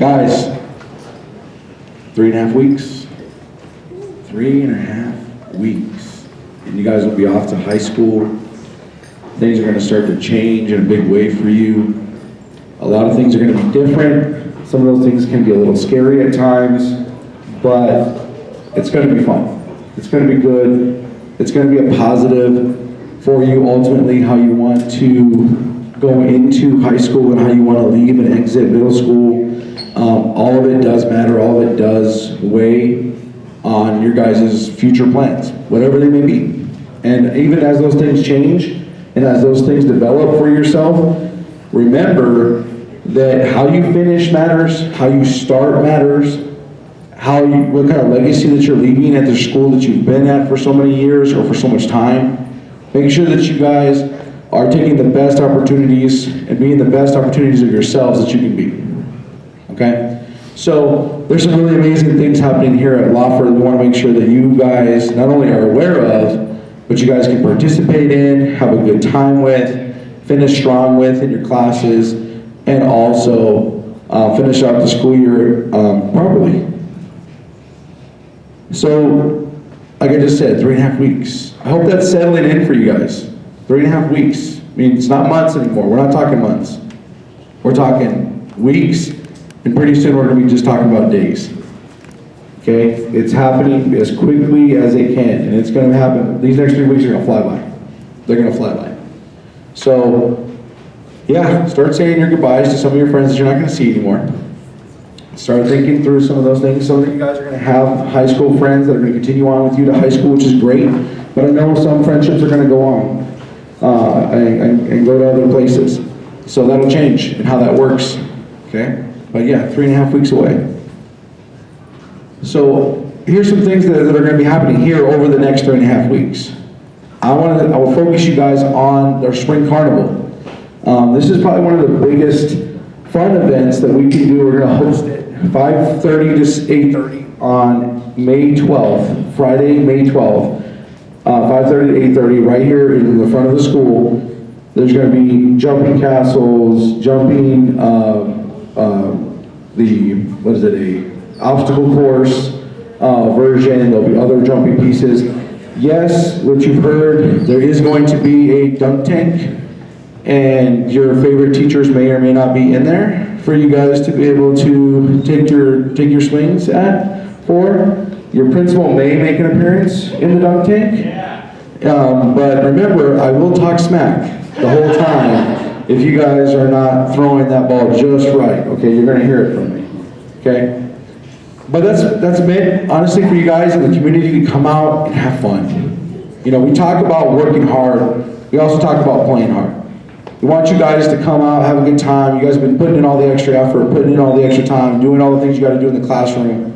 Guys, 3.5 weeks. 3.5 weeks. And you guys will be off to high school. Things are going to start to change in a big way for you. A lot of things are going to be different. Some of those things can be a little scary at times, but it's going to be fun. It's going to be good. It's going to be a positive for you ultimately, how you want to go into high school and how you want to leave and exit middle school. All of it does matter. All of it does weigh on your guys' future plans, whatever they may be. And even as those things change and as those things develop for yourself, remember that how you finish matters, how you start matters, what kind of legacy that you're leaving at the school that you've been at for so many years or for so much time. Make sure that you guys are taking the best opportunities and being the best opportunities of yourselves that you can be. Okay? So there's some really amazing things happening here at Lawford we want to make sure that you guys not only are aware of, but you guys can participate in, have a good time with, finish strong with in your classes, and also finish out the school year properly. So, like I just said, 3.5 weeks. I hope that's settling in for you guys. 3.5 weeks. I mean, it's not months anymore. We're not talking months. We're talking weeks, and pretty soon we're going to be just talking about days. Okay? It's happening as quickly as it can, and it's going to happen. These next 3 weeks are going to fly by. They're going to fly by. So, yeah, start saying your goodbyes to some of your friends that you're not going to see anymore. Start thinking through some of those things. Some of you guys are going to have high school friends that are going to continue on with you to high school, which is great. But I know some friendships are going to go on and go to other places. So that'll change and how that works. Okay? But yeah, 3.5 weeks away. So here's some things that are going to be happening here over the next 3.5 weeks. I will focus you guys on our spring carnival. This is probably one of the biggest fun events that we can do. We're going to host it 5:30 to 8:30 on May 12th, Friday, May 12th, 5:30 to 8:30, right here in the front of the school. There's going to be jumping castles, jumping obstacle course version. There'll be other jumping pieces. Yes, what you've heard, there is going to be a dunk tank, and your favorite teachers may or may not be in there for you guys to be able to take your swings for. Your principal may make an appearance in the dunk tank. But remember, I will talk smack the whole time if you guys are not throwing that ball just right. Okay, you're going to hear it from me. Okay? But that's meant, honestly, for you guys in the community to come out and have fun. You know, we talk about working hard. We also talk about playing hard. We want you guys to come out, have a good time. You guys have been putting in all the extra effort, putting in all the extra time, doing all the things you got to do in the classroom.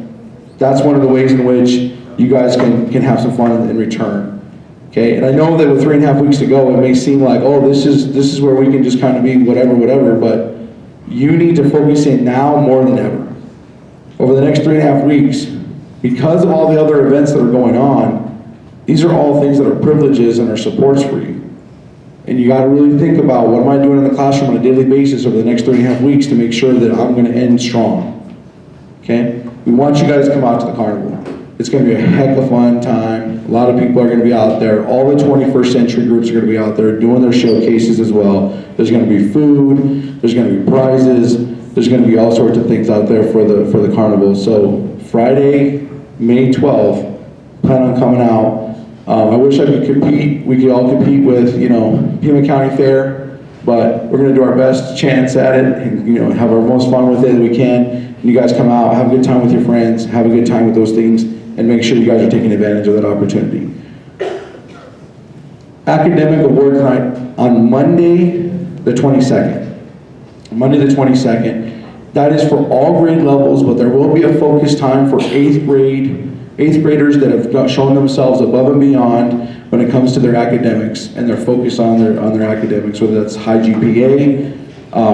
That's one of the ways in which you guys can have some fun in return. Okay, and I know that with 3.5 weeks to go, it may seem like, oh, this is where we can just kind of be whatever, but you need to focus in now more than ever. Over the next 3.5 weeks, because of all the other events that are going on, these are all things that are privileges and are supports for you. And you got to really think about, what am I doing in the classroom on a daily basis over the next 3.5 weeks to make sure that I'm going to end strong. Okay? We want you guys to come out to the carnival. It's going to be a heck of a fun time. A lot of people are going to be out there. All the 21st century groups are going to be out there doing their showcases as well. There's going to be food. There's going to be prizes. There's going to be all sorts of things out there for the carnival. So Friday, May 12th, plan on coming out. I wish I could compete. We could all compete with, Pima County Fair, but we're going to do our best chance at it and, have our most fun with it that we can. And you guys come out, have a good time with your friends, have a good time with those things, and make sure you guys are taking advantage of that opportunity. Academic Awards Night on Monday the 22nd. Monday the 22nd. That is for all grade levels, but there will be a focus time for 8th graders that have shown themselves above and beyond when it comes to their academics and their focus on their academics, whether that's high GPA,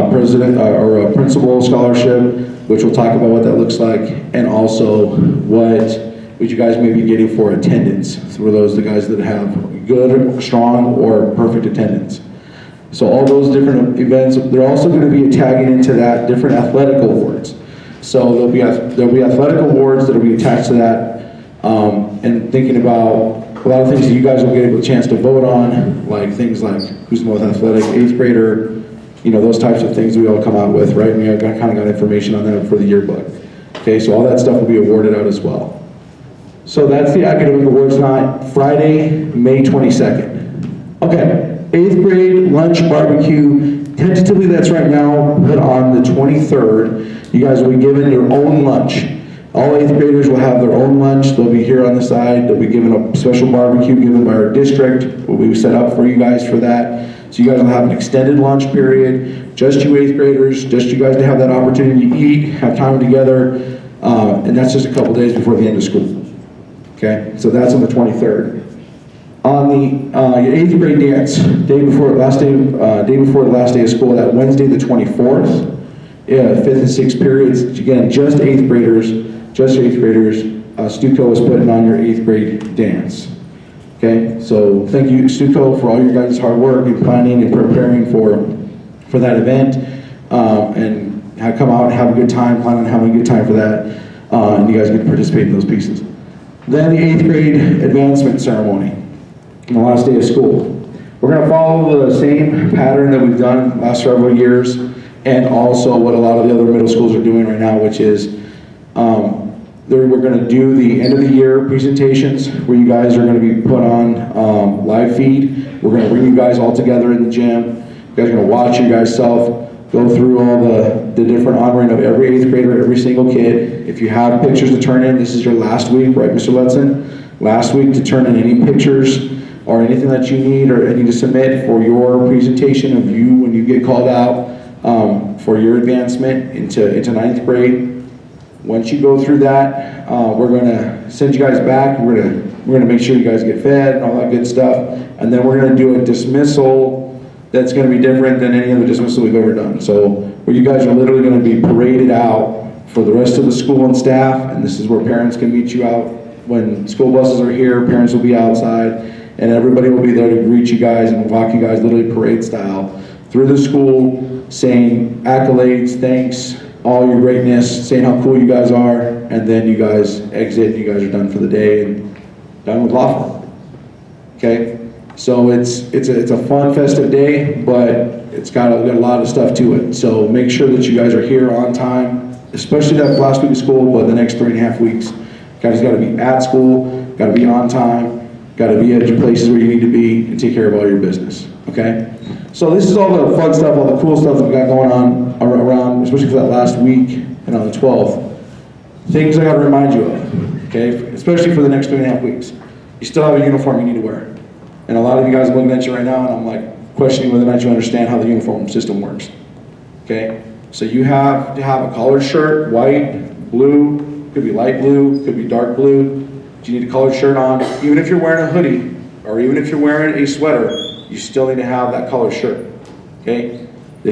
president or a principal scholarship, which we'll talk about what that looks like, and also what you guys may be getting for attendance for the guys that have good, strong, or perfect attendance. So all those different events, they're also going to be tagging into that different athletic awards. So there'll be athletic awards that'll be attached to that, and thinking about a lot of things that you guys will get a chance to vote on, like things like who's the most athletic 8th grader, you know, those types of things we all come out with, right? And we kind of got information on that for the yearbook. Okay, so all that stuff will be awarded out as well. So that's the academic awards night, Friday, May 22nd. Okay, 8th grade lunch barbecue. Tentatively, that's right now put on the 23rd. You guys will be given your own lunch. All 8th graders will have their own lunch. They'll be here on the side. They'll be given a special barbecue given by our district. We'll be set up for you guys for that. So you guys will have an extended lunch period. Just you 8th graders, just you guys to have that opportunity to eat, have time together. And that's just a couple days before the end of school. Okay, so that's on the 23rd. On the 8th grade dance, day before the last day of school, that Wednesday the 24th, 5th and 6th periods, again, just 8th graders, Stuco is putting on your 8th grade dance. Okay, so thank you, Stuco, for all your guys' hard work and planning and preparing for that event, and come out and have a good time, plan on having a good time for that, and you guys get to participate in those pieces. Then the 8th grade advancement ceremony on the last day of school. We're going to follow the same pattern that we've done the last several years, and also what a lot of the other middle schools are doing right now, which is we're going to do the end of the year presentations where you guys are going to be put on live feed. We're going to bring you guys all together in the gym. You guys are going to watch your guys self go through all the different honoring of every 8th grader, every single kid. If you have pictures to turn in, this is your last week, right, Mr. Letson? Last week to turn in any pictures or anything that you need or need to submit for your presentation of you when you get called out for your advancement into 9th grade. Once you go through that, we're going to send you guys back. We're going to make sure you guys get fed and all that good stuff, and then we're going to do a dismissal that's going to be different than any other dismissal we've ever done. So where you guys are literally going to be paraded out for the rest of the school and staff, and this is where parents can meet you out. When school buses are here, parents will be outside, and everybody will be there to greet you guys and walk you guys literally parade style through the school, saying accolades, thanks, all your greatness, saying how cool you guys are, and then you guys exit, you guys are done for the day and done with law firm. Okay? So it's a fun, festive day, but it's got a lot of stuff to it. So make sure that you guys are here on time, especially that last week of school, but the next 3.5 weeks. You guys got to be at school, got to be on time, got to be at your places where you need to be, and take care of all your business. Okay? So this is all the fun stuff, all the cool stuff that we got going on around, especially for that last week and on the 12th. Things I got to remind you of, okay? Especially for the next 3.5 weeks. You still have a uniform you need to wear. And a lot of you guys are looking at you right now, and I'm like questioning whether or not you understand how the uniform system works. Okay? So you have to have a collared shirt, white, blue, could be light blue, could be dark blue. You need a collared shirt on. Even if you're wearing a hoodie, or even if you're wearing a sweater, you still need to have that collared shirt. Okay?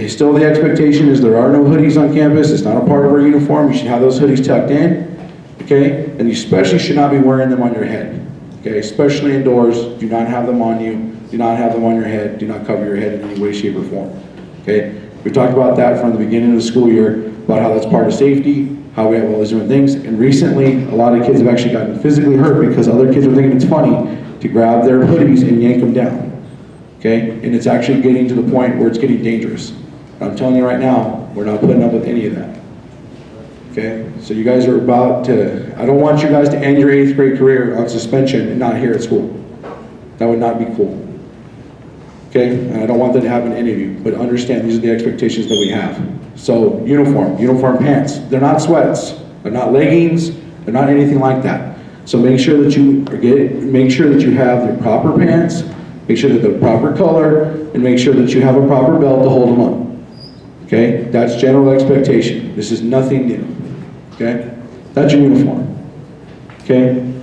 Still the expectation is there are no hoodies on campus. It's not a part of our uniform. You should have those hoodies tucked in. Okay? And you especially should not be wearing them on your head. Okay, especially indoors, do not have them on you, do not have them on your head, do not cover your head in any way, shape, or form. Okay, we talked about that from the beginning of the school year, about how that's part of safety, how we have all these different things, and recently, a lot of kids have actually gotten physically hurt because other kids are thinking it's funny to grab their hoodies and yank them down. Okay, and it's actually getting to the point where it's getting dangerous. I'm telling you right now, we're not putting up with any of that. Okay, so you guys are about to, I don't want you guys to end your 8th grade career on suspension and not here at school. That would not be cool. Okay, and I don't want that to happen to any of you, but understand these are the expectations that we have. So uniform pants, they're not sweats, they're not leggings, they're not anything like that. So make sure that make sure that you have the proper pants, make sure that they're the proper color, and make sure that you have a proper belt to hold them up. Okay, that's general expectation. This is nothing new. Okay, that's your uniform. Okay,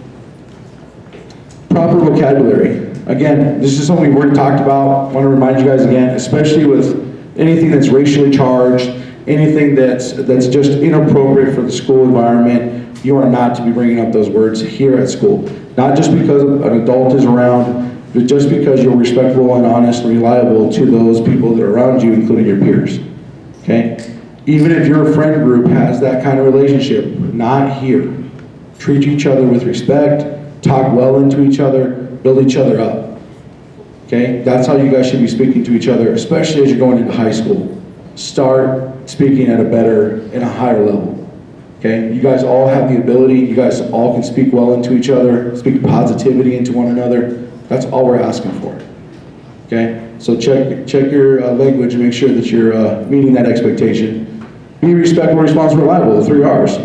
proper vocabulary. Again, this is something we've already talked about. I want to remind you guys again, especially with anything that's racially charged, anything that's just inappropriate for the school environment, you are not to be bringing up those words here at school. Not just because an adult is around, but just because you're respectful and honest and reliable to those people that are around you, including your peers. Okay? Even if your friend group has that kind of relationship, not here. Treat each other with respect, talk well into each other, build each other up. Okay? That's how you guys should be speaking to each other, especially as you're going into high school. Start speaking at a better and a higher level. Okay? You guys all have the ability, you guys all can speak well into each other, speak positivity into one another. That's all we're asking for. Okay? So check your language and make sure that you're meeting that expectation. Be respectful, responsible, reliable, the 3 R's.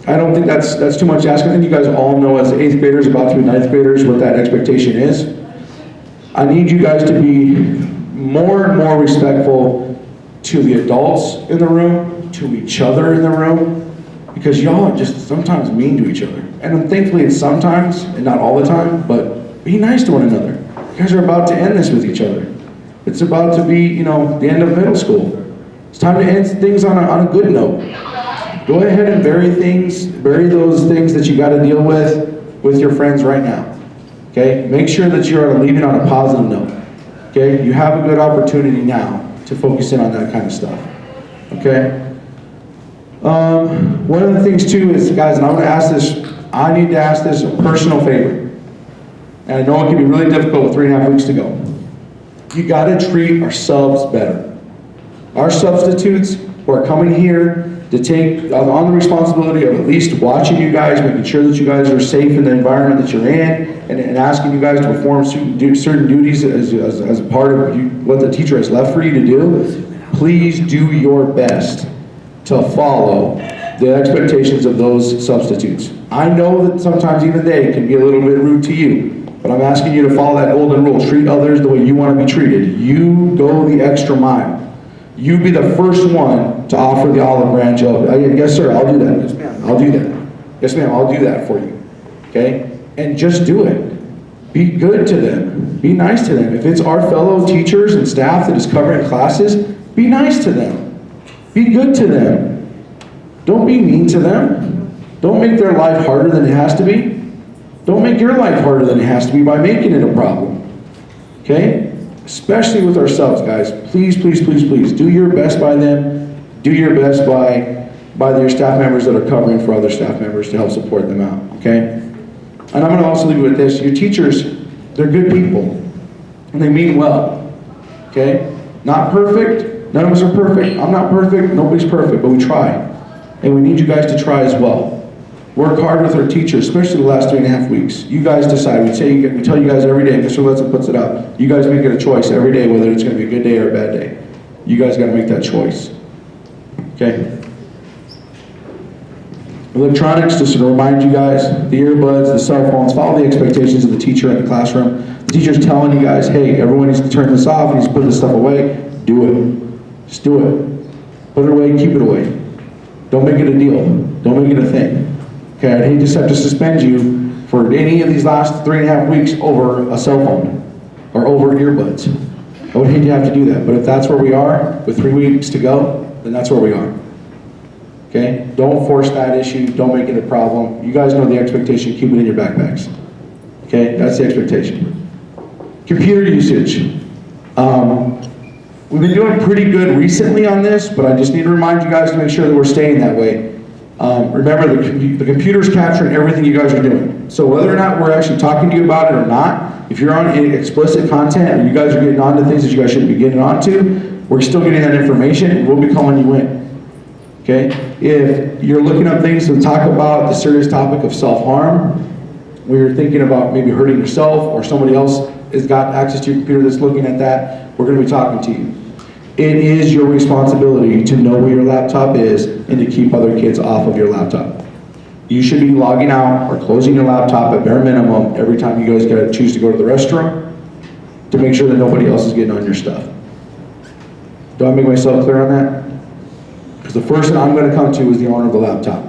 I don't think that's too much to ask. I think you guys all know as 8th graders, about to be 9th graders, what that expectation is. I need you guys to be more and more respectful to the adults in the room, to each other in the room, because y'all are just sometimes mean to each other. And thankfully it's sometimes, and not all the time, but be nice to one another. You guys are about to end this with each other. It's about to be, the end of middle school. It's time to end things on a good note. Go ahead and bury those things that you got to deal with your friends right now. Okay? Make sure that you're leaving on a positive note. Okay? You have a good opportunity now to focus in on that kind of stuff. Okay? One of the things too is, guys, and I need to ask this a personal favor. And I know it can be really difficult with 3.5 weeks to go. You got to treat our subs better. Our substitutes who are coming here to take on the responsibility of at least watching you guys, making sure that you guys are safe in the environment that you're in, and asking you guys to perform certain duties as a part of what the teacher has left for you to do. Please do your best to follow the expectations of those substitutes. I know that sometimes even they can be a little bit rude to you, but I'm asking you to follow that golden rule. Treat others the way you want to be treated. You go the extra mile. You be the first one to offer the olive branch of, yes sir, I'll do that. Yes ma'am, I'll do that. Yes ma'am, I'll do that for you. Okay? And just do it. Be good to them. Be nice to them. If it's our fellow teachers and staff that is covering classes, be nice to them. Be good to them. Don't be mean to them. Don't make their life harder than it has to be. Don't make your life harder than it has to be by making it a problem. Okay? Especially with ourselves, guys. Please, please, please, please, do your best by them. Do your best by your staff members that are covering for other staff members to help support them out, okay? And I'm gonna also leave you with this. Your teachers, they're good people, and they mean well, okay? Not perfect. None of us are perfect. I'm not perfect. Nobody's perfect, but we try. And we need you guys to try as well. Work hard with our teachers, especially the last 3.5 weeks. You guys decide. We tell you guys every day, Mr. Letson puts it out. You guys make it a choice every day, whether it's going to be a good day or a bad day. You guys got to make that choice. Okay? Electronics, just to remind you guys, the earbuds, the cell phones, follow the expectations of the teacher in the classroom. The teacher's telling you guys, hey, everyone needs to turn this off, needs to put this stuff away. Do it. Just do it. Put it away, keep it away. Don't make it a deal. Don't make it a thing. Okay, I'd hate to have to suspend you for any of these last 3.5 weeks over a cell phone or over earbuds. I would hate to have to do that, but if that's where we are with 3 weeks to go, then that's where we are. Okay, don't force that issue, don't make it a problem. You guys know the expectation, keep it in your backpacks. Okay, that's the expectation. Computer usage. We've been doing pretty good recently on this, but I just need to remind you guys to make sure that we're staying that way. Remember, the computer's capturing everything you guys are doing. So whether or not we're actually talking to you about it or not, if you're on any explicit content or you guys are getting onto things that you guys shouldn't be getting onto, we're still getting that information and we'll be calling you in. Okay? If you're looking up things to talk about the serious topic of self-harm, where you're thinking about maybe hurting yourself or somebody else has got access to your computer that's looking at that, we're going to be talking to you. It is your responsibility to know where your laptop is and to keep other kids off of your laptop. You should be logging out or closing your laptop at bare minimum every time you guys choose to go to the restroom to make sure that nobody else is getting on your stuff. Do I make myself clear on that? Because the first thing I'm going to come to is the owner of the laptop.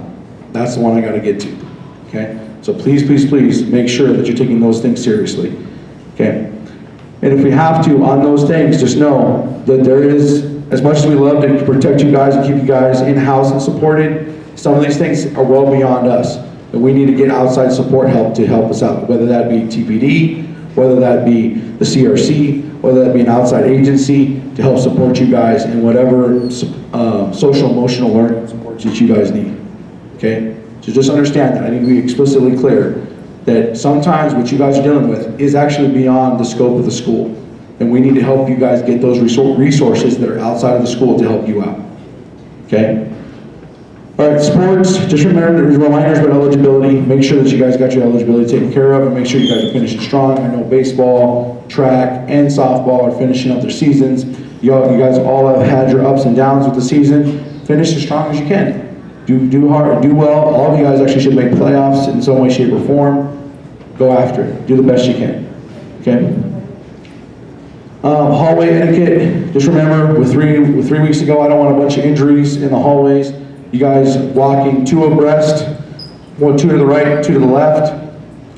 That's the one I got to get to. Okay? So please, please, please make sure that you're taking those things seriously. Okay? And if we have to, on those things, just know that there is, as much as we love to protect you guys and keep you guys in-house and supported, some of these things are well beyond us. And we need to get outside support help to help us out, whether that be TPD, whether that be the CRC, whether that be an outside agency to help support you guys in whatever social emotional learning supports that you guys need, okay? So just understand that. I need to be explicitly clear that sometimes what you guys are dealing with is actually beyond the scope of the school. And we need to help you guys get those resources that are outside of the school to help you out, okay? All right, sports, just remember, reminders about eligibility. Make sure that you guys got your eligibility taken care of and make sure you guys are finishing strong. I know baseball, track, and softball are finishing up their seasons. You guys all have had your ups and downs with the season. Finish as strong as you can. Do hard, do well. All of you guys actually should make playoffs in some way, shape, or form. Go after it. Do the best you can, okay? Hallway etiquette, just remember, with three weeks ago, I don't want a bunch of injuries in the hallways. You guys walking two abreast, two to the right, two to the left.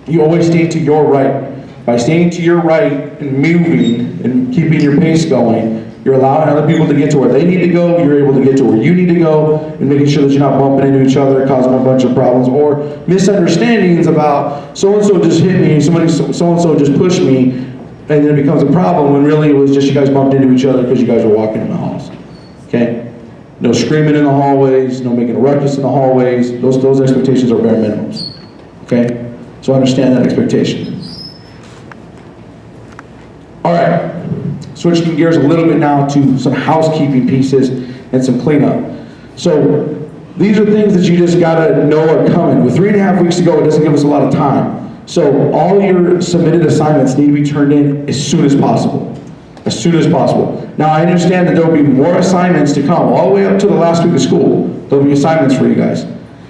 You always stay to your right. By staying to your right and moving and keeping your pace going, you're allowing other people to get to where they need to go, you're able to get to where you need to go, and making sure that you're not bumping into each other, causing a bunch of problems, or misunderstandings about so-and-so just hit me, so-and-so just pushed me, and then it becomes a problem when really it was just you guys bumped into each other because you guys were walking in the halls, okay? No screaming in the hallways, no making a ruckus in the hallways. Those expectations are bare minimums, okay? So understand that expectation. All right, switching gears a little bit now to some housekeeping pieces and some cleanup. So these are things that you just gotta know are coming. With 3.5 weeks to go, it doesn't give us a lot of time. So all your submitted assignments need to be turned in as soon as possible. As soon as possible. Now I understand that there will be more assignments to come all the way up to the last week of school. There'll be assignments for you guys.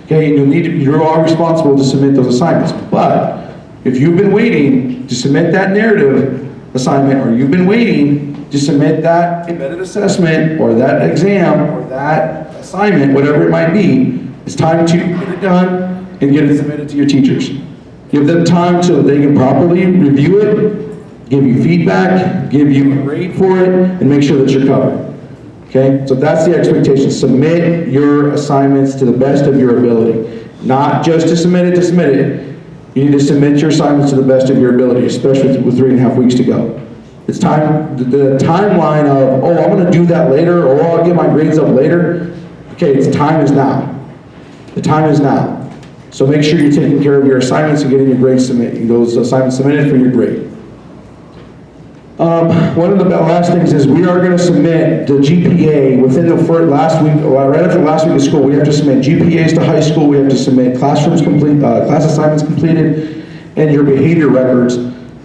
Okay, and you're all responsible to submit those assignments. But if you've been waiting to submit that narrative assignment, or you've been waiting to submit that embedded assessment, or that exam, or that assignment, whatever it might be, it's time to get it done and get it submitted to your teachers. Give them time so that they can properly review it, give you feedback, give you a grade for it, and make sure that you're covered. Okay, so that's the expectation. Submit your assignments to the best of your ability. Not just to submit it. You need to submit your assignments to the best of your ability, especially with 3.5 weeks to go. It's time, the timeline of, oh, I'm gonna do that later, or oh, I'll get my grades up later. Okay, time is now. The time is now. So make sure you're taking care of your assignments and getting your grades those assignments submitted for your grade. One of the last things is we are going to submit the GPA within the last week, or right after the last week of school. We have to submit GPAs to high school. We have to submit class assignments completed, and your behavior records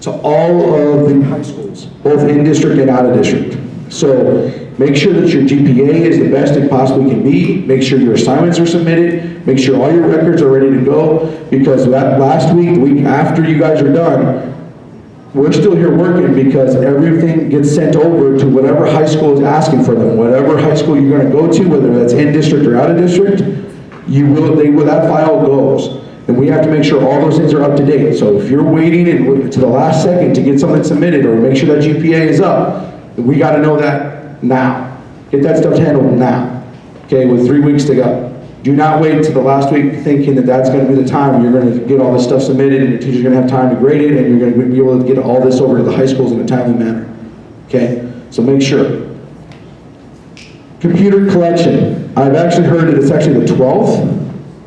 to all of the high schools, both in district and out of district. So make sure that your GPA is the best it possibly can be. Make sure your assignments are submitted. Make sure all your records are ready to go, because that last week, the week after you guys are done, we're still here working because everything gets sent over to whatever high school is asking for them. Whatever high school you're going to go to, whether that's in district or out of district, that file goes. And we have to make sure all those things are up to date. So if you're waiting to the last second to get something submitted or make sure that GPA is up, we got to know that now. Get that stuff handled now. Okay, with 3 weeks to go. Do not wait until the last week thinking that that's going to be the time when you're going to get all this stuff submitted and your teacher's going to have time to grade it and you're going to be able to get all this over to the high schools in a timely manner. Okay? So make sure. Computer collection. I've actually heard that it's actually the 12th.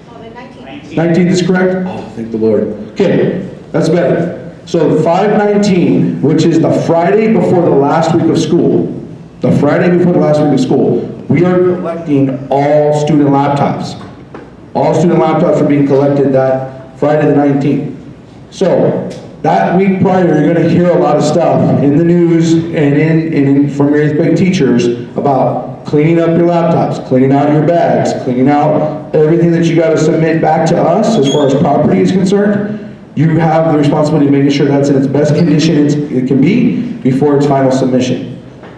Oh, the 19th. 19th is correct? Oh, thank the Lord. Okay, that's better. So 5/19, which is the Friday before the last week of school, the Friday before the last week of school, we are collecting all student laptops. All student laptops are being collected that Friday the 19th. So that week prior, you're going to hear a lot of stuff in the news and from your 8th grade teachers about cleaning up your laptops, cleaning out your bags, cleaning out everything that you got to submit back to us as far as property is concerned. You have the responsibility of making sure that's in its best condition it can be before its final submission.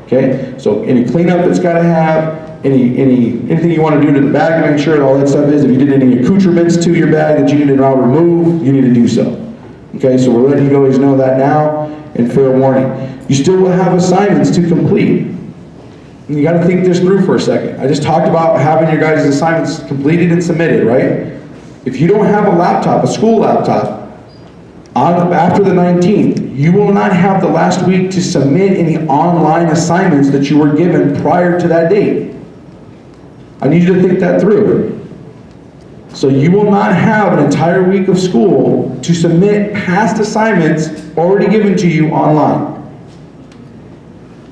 Okay, so any cleanup that's got to have, anything you want to do to the bag to make sure all that stuff is, if you did any accoutrements to your bag that you need to now remove, you need to do so. Okay, so we're letting you guys know that now, and fair warning. You still will have assignments to complete. And you got to think this through for a second. I just talked about having your guys' assignments completed and submitted, right? If you don't have a laptop, a school laptop, After the 19th, you will not have the last week to submit any online assignments that you were given prior to that date. I need you to think that through. So you will not have an entire week of school to submit past assignments already given to you online.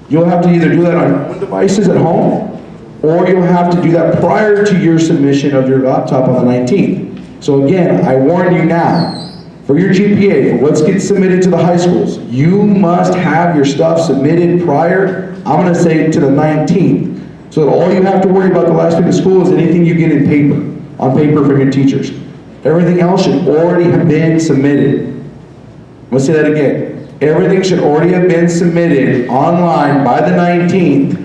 You'll have to either do that on your own devices at home, or you'll have to do that prior to your submission of your laptop on the 19th. So again, I warn you now, for your GPA, for what gets submitted to the high schools, you must have your stuff submitted prior, I'm gonna say to the 19th, so that all you have to worry about the last week of school is anything you get in paper, on paper from your teachers. Everything else should already have been submitted. I'm gonna say that again. Everything should already have been submitted online by the 19th,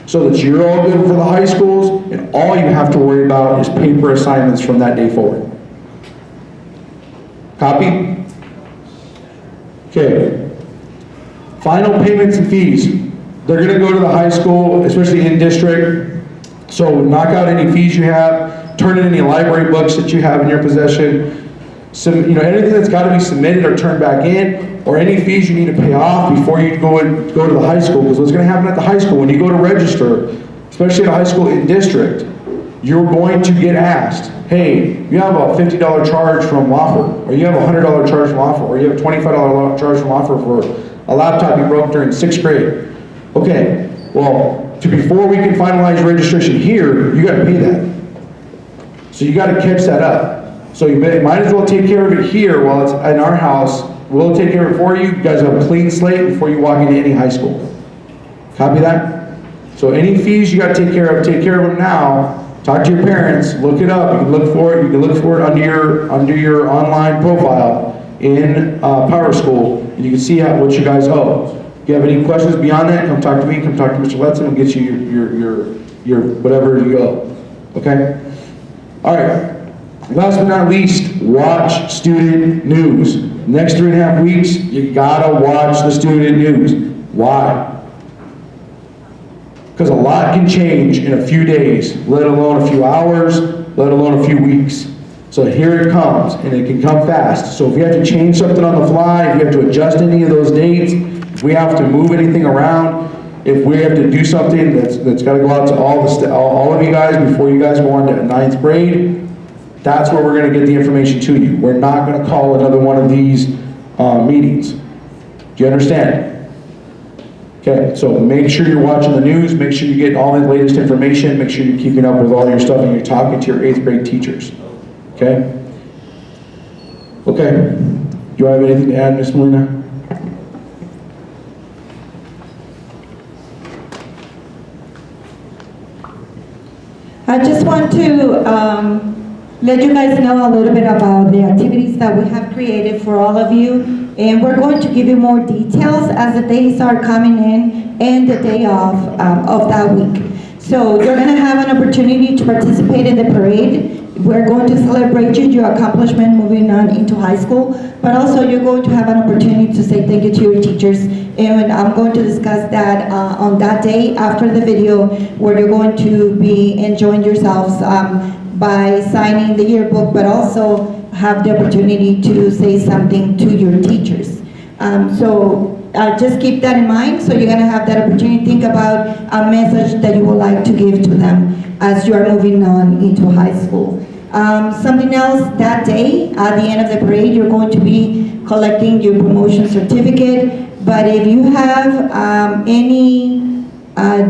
so that you're all good for the high schools, and all you have to worry about is paper assignments from that day forward. Copy? Okay. Final payments and fees. They're gonna go to the high school, especially in district. So knock out any fees you have, turn in any library books that you have in your possession. Anything that's gotta be submitted or turned back in, or any fees you need to pay off before you go to the high school. Because what's gonna happen at the high school, when you go to register, especially at a high school in district, you're going to get asked, hey, you have a $50 charge from Wofford, or you have a $100 charge from Wofford, or you have a $25 charge from Wofford for a laptop you broke during 6th grade. Okay, well, before we can finalize registration here, you gotta pay that. So you gotta catch that up. So you might as well take care of it here while it's in our house. We'll take care of it for you. You guys have a clean slate before you walk into any high school. Copy that? So any fees you gotta take care of them now. Talk to your parents, look it up, you can look for it, under your online profile in Power School, and you can see what you guys owe. If you have any questions beyond that, come talk to me, come talk to Mr. Letson, we'll get you your whatever you owe, okay? All right, last but not least, watch student news. Next 3.5 weeks, you gotta watch the student news. Why? Because a lot can change in a few days, let alone a few hours, let alone a few weeks. So here it comes, and it can come fast. So if you have to change something on the fly, if you have to adjust any of those dates, if we have to move anything around, if we have to do something that's got to go out to all of you guys before you guys go on to 9th grade, that's where we're going to get the information to you. We're not going to call another one of these meetings. Do you understand? Okay, so make sure you're watching the news, make sure you get all the latest information, make sure you're keeping up with all your stuff and you're talking to your 8th grade teachers. Okay? Okay. Do I have anything to add, Ms. Molina? I just want to let you guys know a little bit about the activities that we have created for all of you. And we're going to give you more details as the days are coming in and the day of that week. So you're going to have an opportunity to participate in the parade. We're going to celebrate your accomplishment moving on into high school, but also you're going to have an opportunity to say thank you to your teachers. And I'm going to discuss that on that day after the video, where you're going to be enjoying yourselves by signing the yearbook, but also have the opportunity to say something to your teachers. Just keep that in mind. So you're going to have that opportunity to think about a message that you would like to give to them as you are moving on into high school. Something else, that day, at the end of the parade, you're going to be collecting your promotion certificate. But if you have any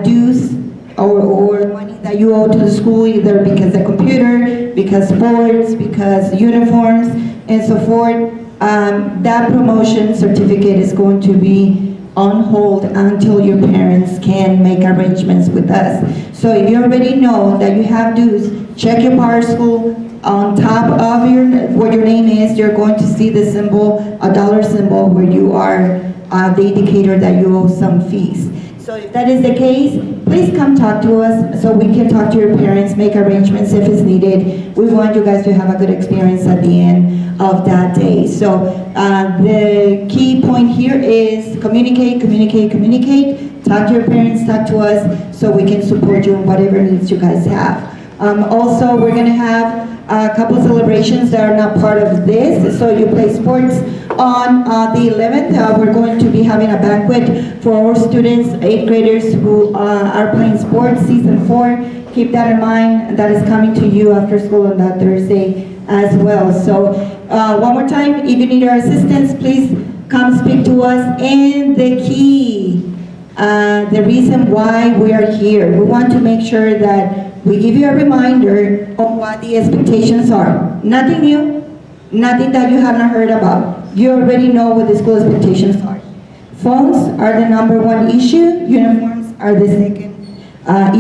dues or money that you owe to the school, either because of computer, because sports, because uniforms, and so forth, that promotion certificate is going to be on hold until your parents can make arrangements with us. So if you already know that you have dues, check your Power School. On top of where your name is, you're going to see the symbol, a dollar symbol, where you are the indicator that you owe some fees. So if that is the case, please come talk to us so we can talk to your parents, make arrangements if it's needed. We want you guys to have a good experience at the end of that day. So the key point here is communicate, communicate, communicate. Talk to your parents, talk to us, so we can support you in whatever needs you guys have. Also, we're going to have a couple celebrations that are not part of this. So you play sports on the 11th. We're going to be having a banquet for our students, 8th graders who are playing sports, season 4. Keep that in mind. That is coming to you after school on that Thursday as well. So one more time, if you need our assistance, please come speak to us. And the key, the reason why we are here, we want to make sure that we give you a reminder of what the expectations are. Nothing new, nothing that you haven't heard about. You already know what the school expectations are. Phones are the #1 issue. Uniforms are the second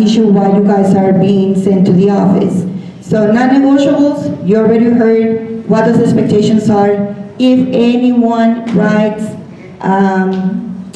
issue why you guys are being sent to the office. So non-negotiables, you already heard what those expectations are. If anyone writes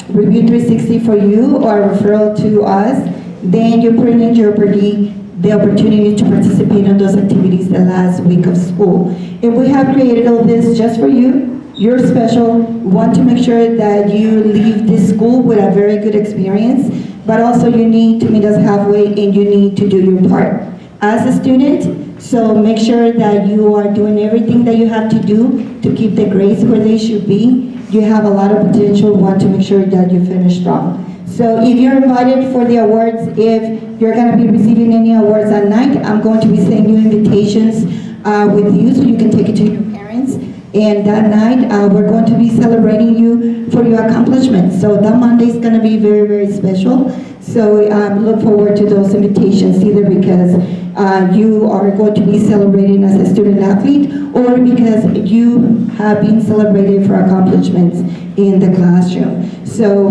Review 360 for you or a referral to us, then you're putting in jeopardy the opportunity to participate in those activities the last week of school. If we have created all this just for you, you're special. We want to make sure that you leave this school with a very good experience, but also you need to meet us halfway and you need to do your part as a student. So make sure that you are doing everything that you have to do to keep the grades where they should be. You have a lot of potential. We want to make sure that you finish strong. So if you're invited for the awards, if you're going to be receiving any awards that night, I'm going to be sending you invitations with you so you can take it to your parents. And that night, we're going to be celebrating you for your accomplishments. So that Monday is going to be very, very special. So look forward to those invitations, either because you are going to be celebrating as a student athlete or because you have been celebrated for accomplishments in the classroom. So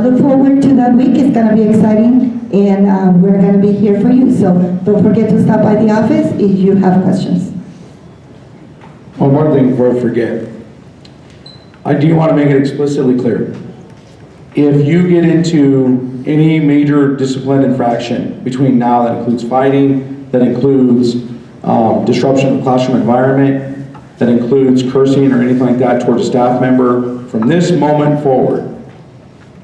look forward to that week. It's going to be exciting, and we're going to be here for you. So don't forget to stop by the office if you have questions. One more thing before I forget. I do want to make it explicitly clear. If you get into any major discipline infraction between now, that includes fighting, that includes disruption of the classroom environment, that includes cursing or anything like that towards a staff member, from this moment forward,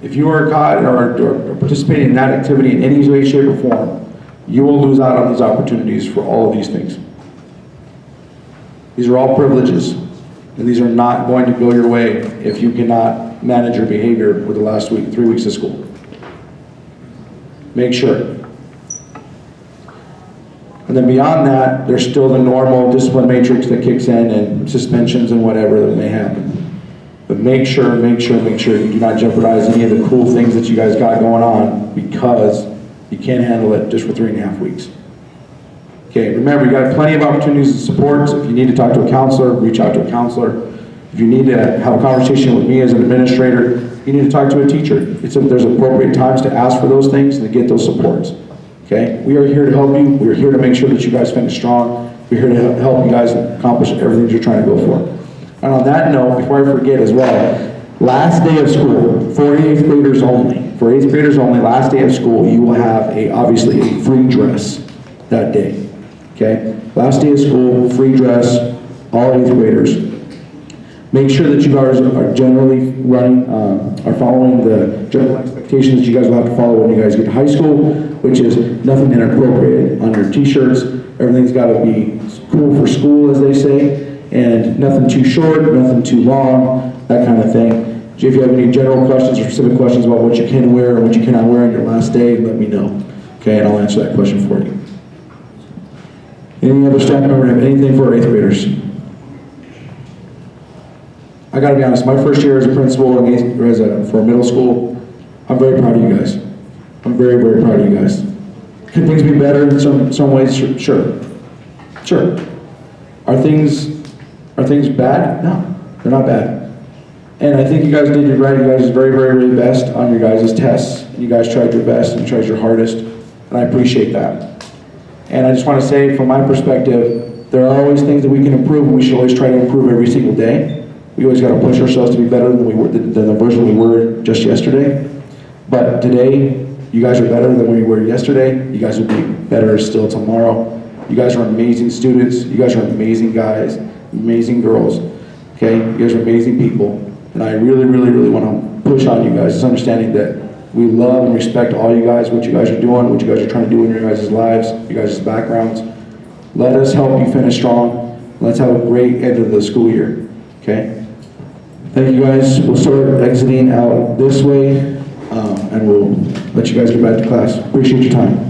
if you are caught or participating in that activity in any way, shape, or form, you will lose out on these opportunities for all of these things. These are all privileges, and these are not going to go your way if you cannot manage your behavior with the last 3 weeks of school. Make sure. And then beyond that, there's still the normal discipline matrix that kicks in and suspensions and whatever that may happen. But make sure you do not jeopardize any of the cool things that you guys got going on because you can't handle it just for 3.5 weeks. Okay, remember, you got plenty of opportunities and supports. If you need to talk to a counselor, reach out to a counselor. If you need to have a conversation with me as an administrator, you need to talk to a teacher. There's appropriate times to ask for those things and to get those supports. Okay, we are here to help you. We're here to make sure that you guys finish strong. We're here to help you guys accomplish everything that you're trying to go for. And on that note, before I forget as well, last day of school, for 8th graders only. For 8th graders only, last day of school, you will have obviously a free dress that day. Okay, last day of school, free dress, all 8th graders. Make sure that you guys are generally are following the general expectations that you guys will have to follow when you guys get to high school, which is nothing inappropriate on your t-shirts. Everything's got to be cool for school, as they say, and nothing too short, nothing too long, that kind of thing. If you have any general questions or specific questions about what you can wear or what you cannot wear on your last day, let me know. Okay, and I'll answer that question for you. Any other staff member have anything for our 8th graders? I gotta be honest, my first year as a principal for middle school, I'm very proud of you guys. I'm very, very proud of you guys. Could things be better in some ways? Sure. Are things bad? No, they're not bad. And I think you guys did your guys' very, very, very best on your guys' tests. You guys tried your best and tried your hardest, and I appreciate that. And I just want to say, from my perspective, there are always things that we can improve, and we should always try to improve every single day. We always got to push ourselves to be better than the version we were just yesterday. But today, you guys are better than we were yesterday. You guys will be better still tomorrow. You guys are amazing students. You guys are amazing guys, amazing girls. Okay, you guys are amazing people. And I really, really, really want to push on you guys, this understanding that we love and respect all you guys, what you guys are doing, what you guys are trying to do in your guys' lives, your guys' backgrounds. Let us help you finish strong. Let's have a great end of the school year, okay? Thank you guys. We'll start exiting out this way, and we'll let you guys get back to class. Appreciate your time.